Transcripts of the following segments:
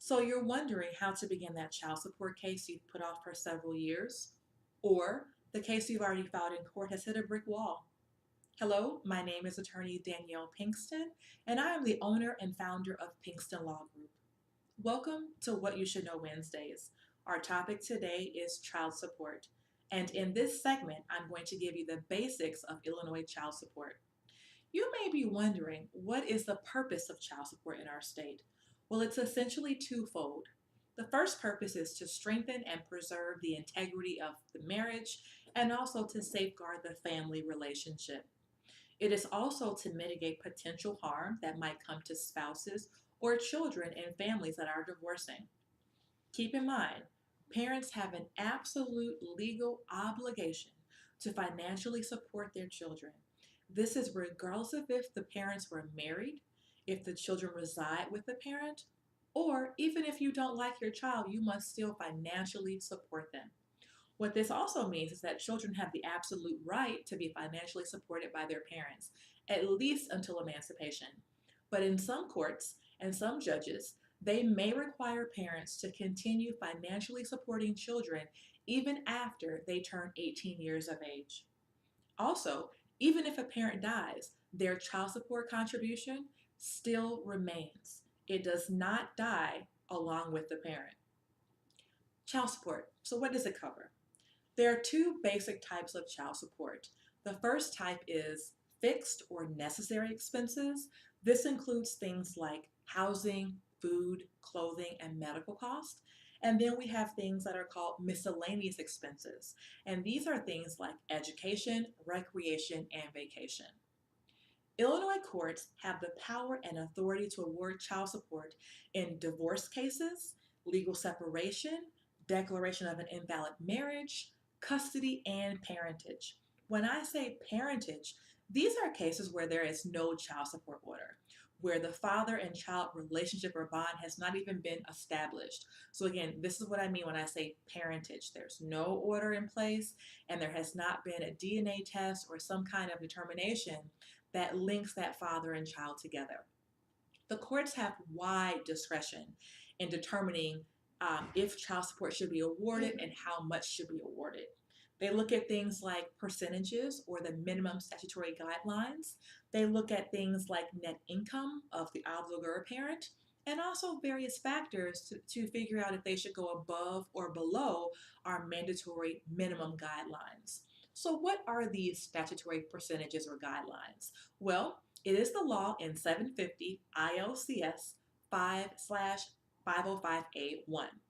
So you're wondering how to begin that child support case you've put off for several years, or the case you've already filed in court has hit a brick wall. Hello, my name is attorney Danielle Pinkston, and I am the owner and founder of Pinkston Law Group. Welcome to What You Should Know Wednesdays. Our topic today is child support, and in this segment, I'm going to give you the basics of Illinois child support. You may be wondering, what is the purpose of child support in our state? Well, it's essentially twofold. The first purpose is to strengthen and preserve the integrity of the marriage and also to safeguard the family relationship. It is also to mitigate potential harm that might come to spouses or children in families that are divorcing. Keep in mind, parents have an absolute legal obligation to financially support their children. This is regardless of if the parents were married, if the children reside with the parent, or even if you don't like your child, you must still financially support them. What this also means is that children have the absolute right to be financially supported by their parents, at least until emancipation. But in some courts and some judges, they may require parents to continue financially supporting children even after they turn 18 years of age. Also, even if a parent dies, their child support contribution still remains. It does not die along with the parent. Child support. So, what does it cover? There are two basic types of child support. The first type is fixed or necessary expenses. This includes things like housing, food, clothing, and medical costs. And then we have things that are called miscellaneous expenses. And these are things like education, recreation, and vacation. Illinois courts have the power and authority to award child support in divorce cases, legal separation, declaration of an invalid marriage, custody, and parentage. When I say parentage, these are cases where there is no child support order, where the father and child relationship or bond has not even been established. So, again, this is what I mean when I say parentage. There's no order in place, and there has not been a DNA test or some kind of determination that links that father and child together. The courts have wide discretion in determining if child support should be awarded and how much should be awarded. They look at things like percentages or the minimum statutory guidelines. They look at things like net income of the obligor parent and also various factors to figure out if they should go above or below our mandatory minimum guidelines. So, what are these statutory percentages or guidelines? Well, it is the law in 750 ILCS 5/505A1.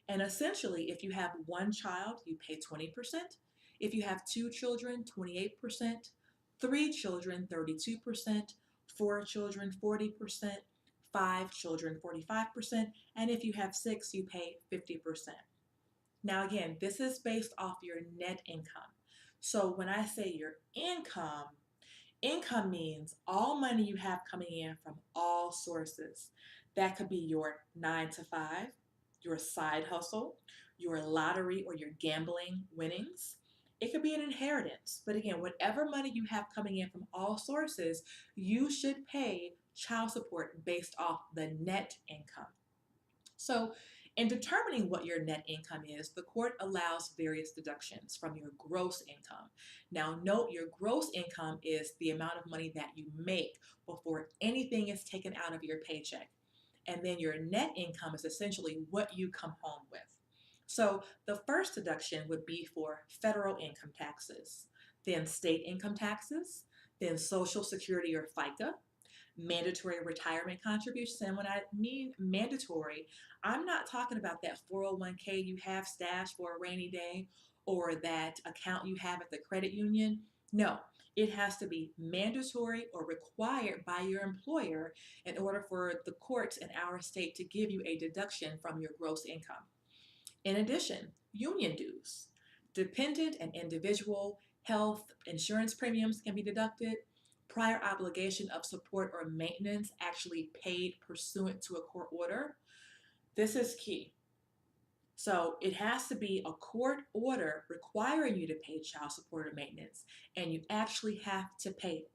And essentially, if you have one child, you pay 20%. If you have two children, 28%. Three children, 32%. Four children, 40%. Five children, 45%. And if you have six, you pay 50%. Now, again, this is based off your net income. So when I say your income means all money you have coming in from all sources. That could be your 9 to 5, your side hustle, your lottery or your gambling winnings. It could be an inheritance. But again, whatever money you have coming in from all sources, you should pay child support based off the net income. So, in determining what your net income is, the court allows various deductions from your gross income. Now, note your gross income is the amount of money that you make before anything is taken out of your paycheck. And then your net income is essentially what you come home with. So, the first deduction would be for federal income taxes, then state income taxes, then Social Security or FICA, mandatory retirement contributions. And when I mean mandatory, I'm not talking about that 401k you have stashed for a rainy day or that account you have at the credit union. No, it has to be mandatory or required by your employer in order for the courts in our state to give you a deduction from your gross income. In addition, union dues, dependent and individual health insurance premiums can be deducted. Prior obligation of support or maintenance actually paid pursuant to a court order. This is key. So it has to be a court order requiring you to pay child support or maintenance, and you actually have to pay it.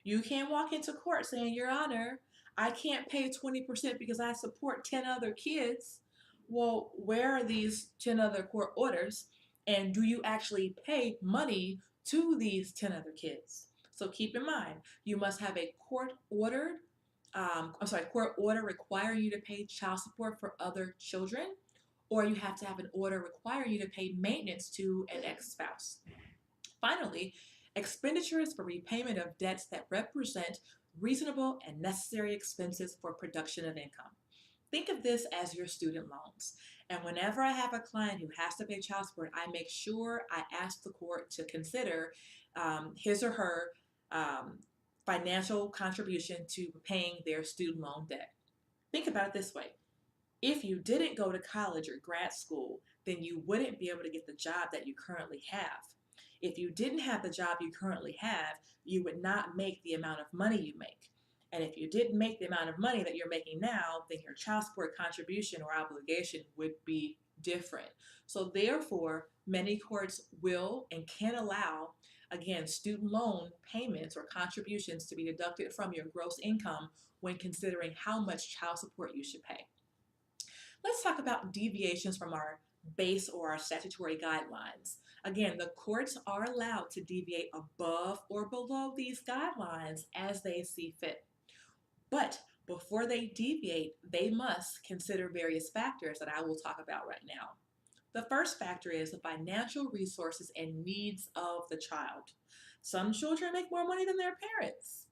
You can't walk into court saying, Your Honor, I can't pay 20% because I support 10 other kids. Well, where are these 10 other court orders? And do you actually pay money to these 10 other kids? So keep in mind, you must have a court order requiring you to pay child support for other children, or you have to have an order requiring you to pay maintenance to an ex-spouse. Finally, expenditures for repayment of debts that represent reasonable and necessary expenses for production of income. Think of this as your student loans. And whenever I have a client who has to pay child support, I make sure I ask the court to consider his or her um, financial contribution to paying their student loan debt. Think about it this way: if you didn't go to college or grad school, then you wouldn't be able to get the job that you currently have. If you didn't have the job you currently have, you would not make the amount of money you make. And if you didn't make the amount of money that you're making now, then your child support contribution or obligation would be different. So, therefore, many courts will and can allow, again, student loan payments or contributions to be deducted from your gross income when considering how much child support you should pay. Let's talk about deviations from our base or our statutory guidelines. Again, the courts are allowed to deviate above or below these guidelines as they see fit. But before they deviate, they must consider various factors that I will talk about right now. The first factor is the financial resources and needs of the child. Some children make more money than their parents.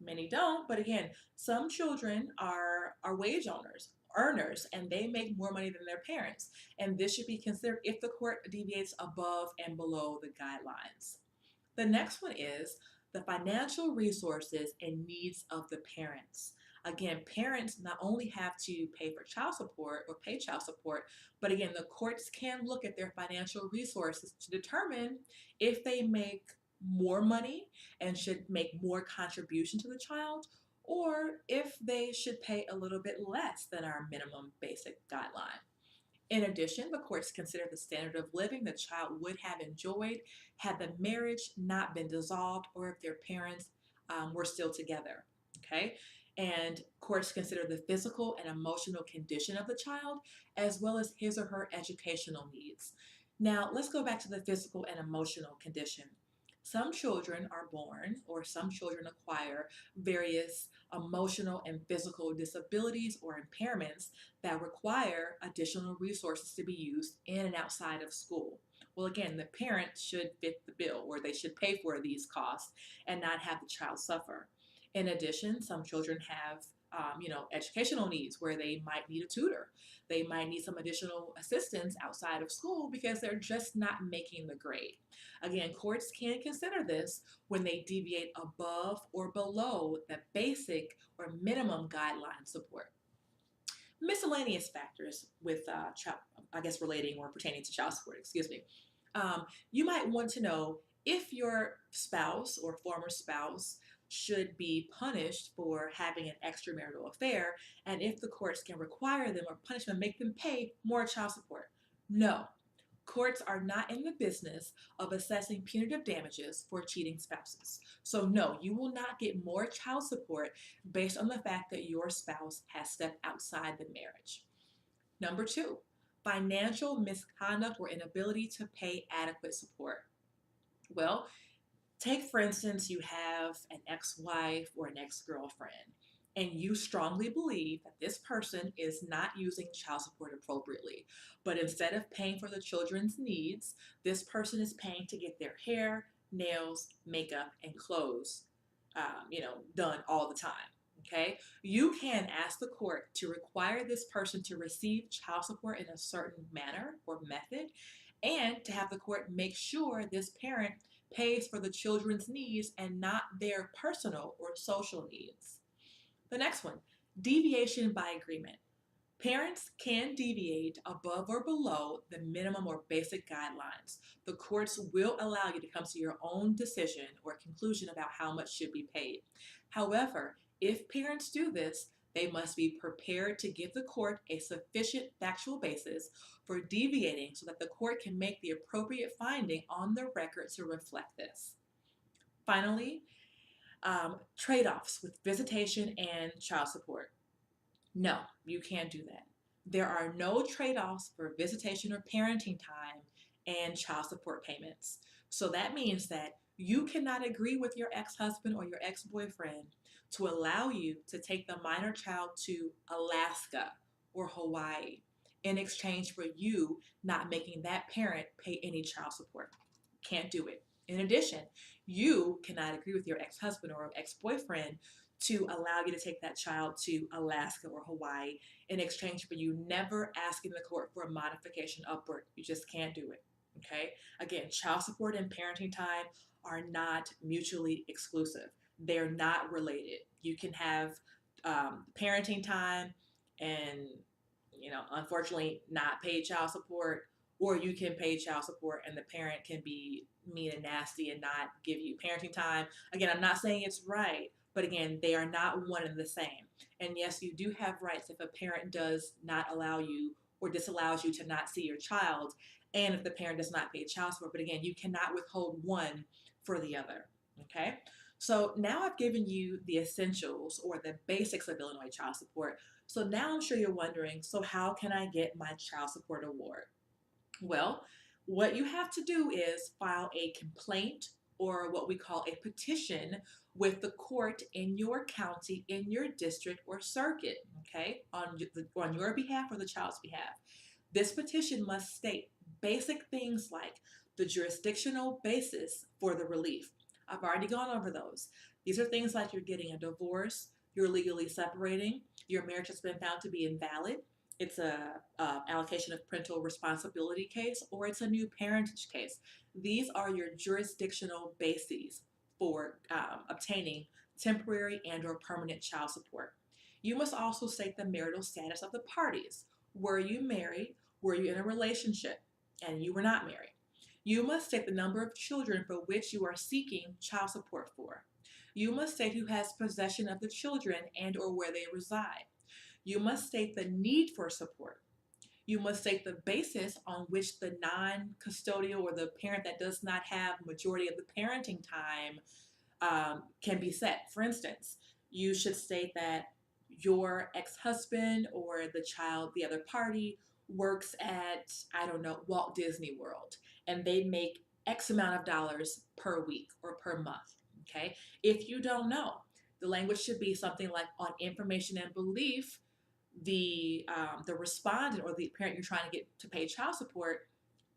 Many don't, but again, some children are wage earners, and they make more money than their parents. And this should be considered if the court deviates above and below the guidelines. The next one is the financial resources and needs of the parents. Again, parents not only have to pay for child support or pay child support, but again, the courts can look at their financial resources to determine if they make more money and should make more contribution to the child, or if they should pay a little bit less than our minimum basic guideline. In addition, the courts consider the standard of living the child would have enjoyed had the marriage not been dissolved or if their parents were still together. Okay? And courts consider the physical and emotional condition of the child as well as his or her educational needs. Now, let's go back to the physical and emotional condition. Some children are born or some children acquire various emotional and physical disabilities or impairments that require additional resources to be used in and outside of school. Well, again, the parent should fit the bill or they should pay for these costs and not have the child suffer. In addition, some children have educational needs where they might need a tutor. They might need some additional assistance outside of school because they're just not making the grade. Again, courts can consider this when they deviate above or below the basic or minimum guideline support. Miscellaneous factors with relating or pertaining to child support, excuse me. You might want to know if your spouse or former spouse should be punished for having an extramarital affair, and if the courts can require them or punish them, make them pay more child support. No, courts are not in the business of assessing punitive damages for cheating spouses. So no, you will not get more child support based on the fact that your spouse has stepped outside the marriage. Number two, financial misconduct or inability to pay adequate support. Well, take for instance, you have an ex-wife or an ex-girlfriend, and you strongly believe that this person is not using child support appropriately. But instead of paying for the children's needs, this person is paying to get their hair, nails, makeup, and clothes, done all the time. Okay, you can ask the court to require this person to receive child support in a certain manner or method, and to have the court make sure this parent pays for the children's needs and not their personal or social needs. The next one, deviation by agreement. Parents can deviate above or below the minimum or basic guidelines. The courts will allow you to come to your own decision or conclusion about how much should be paid. However, if parents do this, they must be prepared to give the court a sufficient factual basis for deviating so that the court can make the appropriate finding on the record to reflect this. Finally, Trade-offs with visitation and child support. No, you can't do that. There are no trade-offs for visitation or parenting time and child support payments. So that means that you cannot agree with your ex-husband or your ex-boyfriend to allow you to take the minor child to Alaska or Hawaii in exchange for you not making that parent pay any child support. Can't do it. In addition, you cannot agree with your ex-husband or ex-boyfriend to allow you to take that child to Alaska or Hawaii in exchange for you never asking the court for a modification upward. You just can't do it. Okay? Again, child support and parenting time are not mutually exclusive. They're not related. You can have parenting time and, unfortunately, not pay child support, or you can pay child support and the parent can be mean and nasty and not give you parenting time. Again, I'm not saying it's right, but again, they are not one and the same. And yes, you do have rights if a parent does not allow you or disallows you to not see your child, and if the parent does not pay child support. But again, you cannot withhold one for the other. Okay? So now I've given you the essentials or the basics of Illinois child support. So now I'm sure you're wondering, so how can I get my child support award? Well, what you have to do is file a complaint or what we call a petition with the court in your county, in your district or circuit, okay, on your behalf or the child's behalf. This petition must state basic things like the jurisdictional basis for the relief. I've already gone over those. These are things like you're getting a divorce, you're legally separating, your marriage has been found to be invalid, it's a allocation of parental responsibility case, or it's a new parentage case. These are your jurisdictional bases for obtaining temporary and or permanent child support. You must also state the marital status of the parties. Were you married? Were you in a relationship? And you were not married. You must state the number of children for which you are seeking child support for. You must state who has possession of the children and or where they reside. You must state the need for support. You must state the basis on which the non-custodial or the parent that does not have majority of the parenting time can be set. For instance, you should state that your ex-husband or the child, the other party, works at, I don't know, Walt Disney World, and they make X amount of dollars per week or per month. Okay? If you don't know, the language should be something like on information and belief, the respondent or the parent you're trying to get to pay child support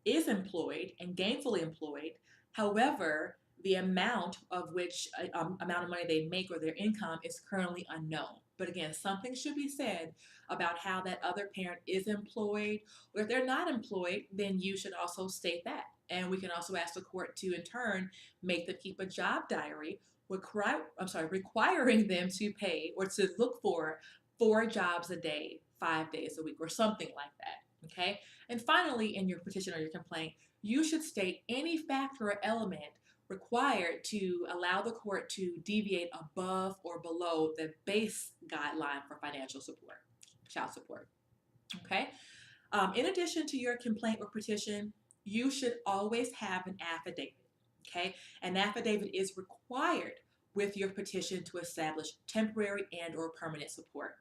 is employed and gainfully employed. However, the amount of which amount of money they make or their income is currently unknown. But again, something should be said about how that other parent is employed, or if they're not employed, then you should also state that. And we can also ask the court to, in turn, make them keep a job diary, requiring them to pay or to look for 4 jobs a day, 5 days a week, or something like that. Okay? And finally, in your petition or your complaint, you should state any factor or element required to allow the court to deviate above or below the base guideline for financial support, child support. Okay? In addition to your complaint or petition, you should always have an affidavit. Okay? An affidavit is required with your petition to establish temporary and or permanent support.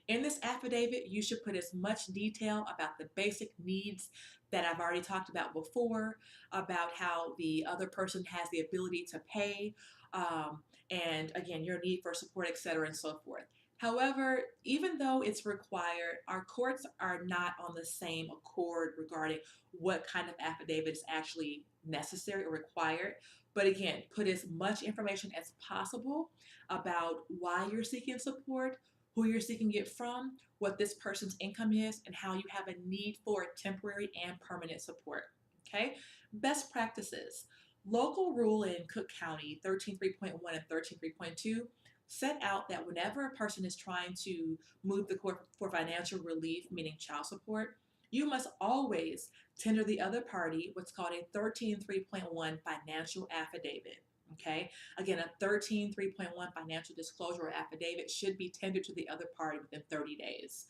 In this affidavit, you should put as much detail about the basic needs that I've already talked about before, about how the other person has the ability to pay, and again, your need for support, etc., and so forth. However, even though it's required, our courts are not on the same accord regarding what kind of affidavit is actually necessary or required. But again, put as much information as possible about why you're seeking support, who you're seeking it from, what this person's income is, and how you have a need for temporary and permanent support. Okay? Best practices. Local rule in Cook County 13.3.1 and 13.3.2 set out that whenever a person is trying to move the court for financial relief, meaning child support, you must always tender the other party what's called a 13.3.1 financial affidavit. Okay, again, a 13.3.1 financial disclosure or affidavit should be tendered to the other party within 30 days.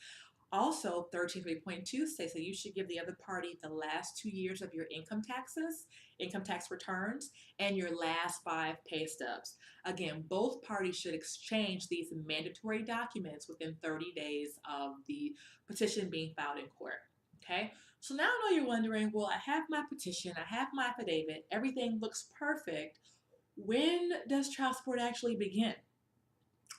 Also, 13.3.2 states that you should give the other party the last 2 years of your income taxes, income tax returns, and your last 5 pay stubs. Again, both parties should exchange these mandatory documents within 30 days of the petition being filed in court. Okay, so now I know you're wondering, well, I have my petition, I have my affidavit, everything looks perfect. When does child support actually begin?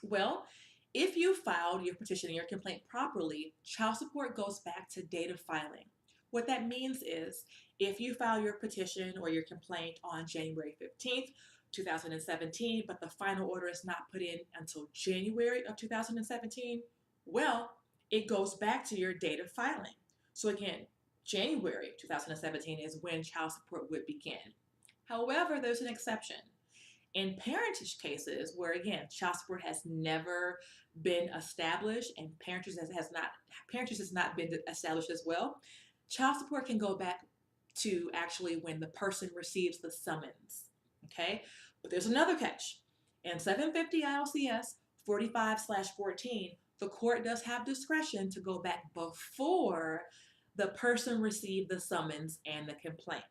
Well, if you filed your petition and your complaint properly, child support goes back to date of filing. What that means is if you file your petition or your complaint on January 15th, 2017, but the final order is not put in until January of 2017, well, it goes back to your date of filing. So again, January 2017 is when child support would begin. However, there's an exception. In parentage cases, where again child support has never been established and parentage has not been established as well, child support can go back to actually when the person receives the summons. Okay, but there's another catch. In 750 ILCS 45/14, the court does have discretion to go back before the person received the summons and the complaint.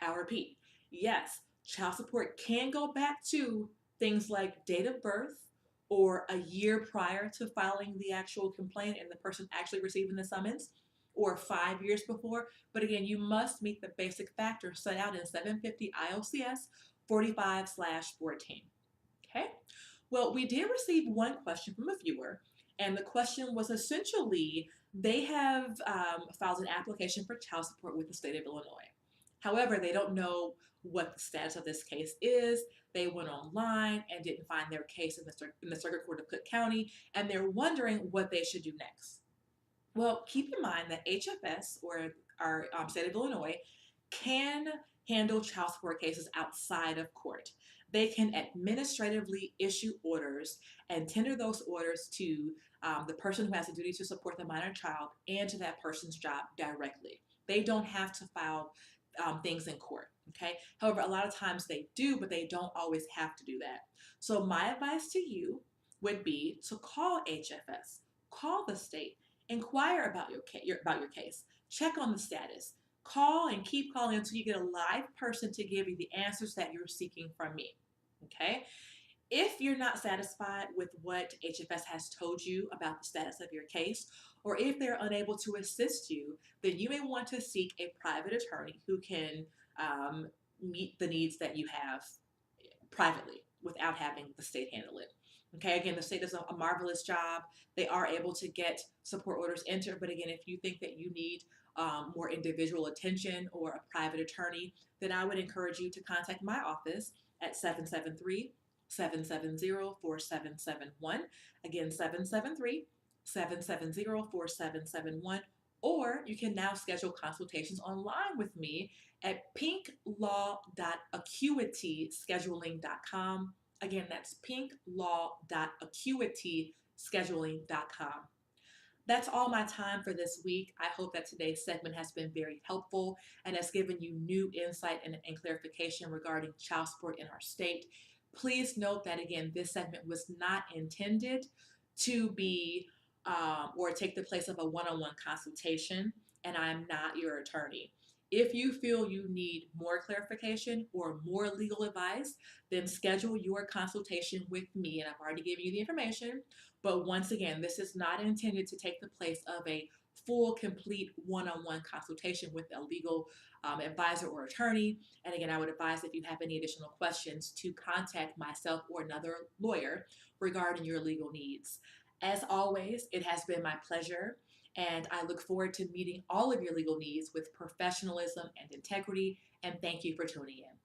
I'll repeat. Yes, child support can go back to things like date of birth or a year prior to filing the actual complaint and the person actually receiving the summons, or 5 years before. But again, you must meet the basic factors set out in 750 ILCS 45/14. Okay? Well, we did receive one question from a viewer, and the question was essentially they have filed an application for child support with the state of Illinois. However, they don't know what the status of this case is. They went online and didn't find their case in the Circuit Court of Cook County, and they're wondering what they should do next. Well, keep in mind that HFS, or our state of Illinois, can handle child support cases outside of court. They can administratively issue orders and tender those orders to the person who has the duty to support the minor child and to that person's job directly. They don't have to file things in court. Okay. However, a lot of times they do, but they don't always have to do that. So my advice to you would be to call HFS, call the state, inquire about your case, check on the status, call and keep calling until you get a live person to give you the answers that you're seeking from me. Okay. If you're not satisfied with what HFS has told you about the status of your case, or if they're unable to assist you, then you may want to seek a private attorney who can meet the needs that you have privately without having the state handle it. Okay, again, the state does a marvelous job. They are able to get support orders entered, but again, if you think that you need more individual attention or a private attorney, then I would encourage you to contact my office at 773-770-4771. Again, 773-770-4771. Or you can now schedule consultations online with me at pinklaw.acuityscheduling.com. Again, that's pinklaw.acuityscheduling.com. That's all my time for this week. I hope that today's segment has been very helpful and has given you new insight and clarification regarding child support in our state. Please note that, again, this segment was not intended to be or take the place of a one-on-one consultation, and I'm not your attorney. If you feel you need more clarification or more legal advice, then schedule your consultation with me, and I've already given you the information. But once again, this is not intended to take the place of a full, complete one-on-one consultation with a legal advisor or attorney. And again, I would advise if you have any additional questions to contact myself or another lawyer regarding your legal needs. As always, it has been my pleasure, and I look forward to meeting all of your legal needs with professionalism and integrity, and thank you for tuning in.